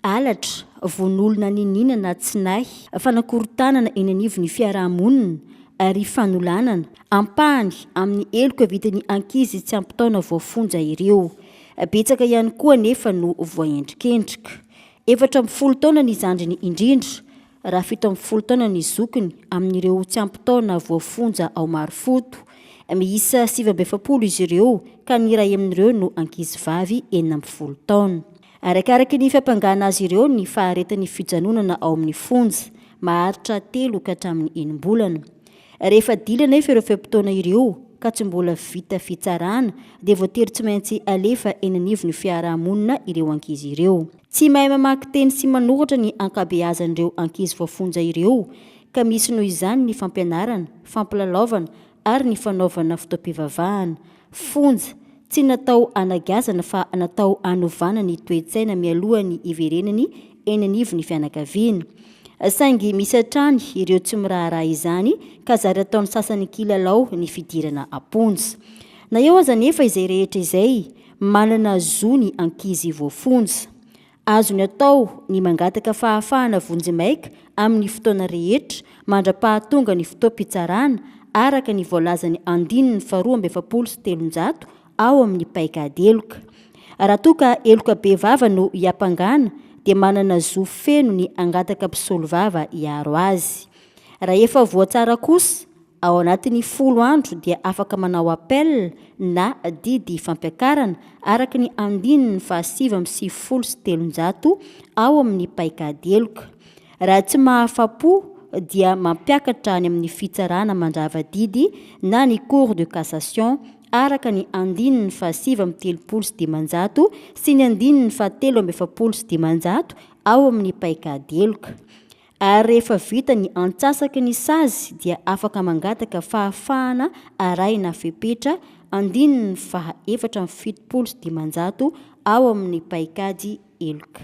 alatra von'olona nininana tsinahy fanakorontanana eny anivon'ny fiarahamonina ary fanolanana ampahany amin'ny eloko vitany ankizy tsy ampitaona voafonja ireo. Betsaka ihany koa nefa no voaendrikendrika. 17 taona ny zandriny indrindra raha 17 taona ny zokiny amin'ireo tsy ampitaona voafonja ao Marofoto. Miisa 7 izy ireo ka ny iray amin'ireo no ankizy vavy 40 taona. Arakaraka ny fampangana azy ireo ny faharetan'ny fijanonana ao amin'ny fonja maharitra 3 ka hatramin'ny 9 bolana. Rehefa dilana ireo fempotoana ireo ka tsy mbola vita fitsarana dia voatery tsy maintsy alefa eny anivon'ny fiarahamonina ireo ankizy ireo. Tsy mahay mamaky teny sy manoratra ny ankabeazan'ireo ankizy voafonja ireo ka misy noho izany ny fampianarana, fampilalaovana ary ny fanaovana fotoam-pivavahana. Fonja tsy natao anagazana fa natao anovana ny toe-tsaina mialohan'ny iverenany eny anivon'ny fianakaviana. Saingy misy hatrany ireo tsy miraharaha izany ka zary ataon'ny sasany kilalao ny fidirana amponja. Na eo aza nefa izay rehetra izay manana zo ny ankizy voafonja. Azo ny atao ny mangataka fahafahana vonjy-maika amin'ny fotoana rehetra mandra-pahatonga ny fotoam-pitsarana araka ny voalazany 2/700 ao amin'ny paikady eloka. Raha toa ka eloka be vava no hiampangana dia manana zo feno ny angataka mpisolo vava hiaro azy. Raha efa voatsara kosa ao anatin'ny 10 andro dia afaka manao appel na didy fampiakarana araka ny 770 ao amin'ny paikady eloka. Raha tsy mahafapo dia mampiakatra any amin'ny fitsarana mandrava didy na ny cour de cassation araka ny 770 sy ny 770 ao amin'ny paikady eloka. Ary rehefa vita ny antsasaky ny sazy dia afaka mangataka fahafahana araina fepetra 770 ao amin'ny paikady eloka.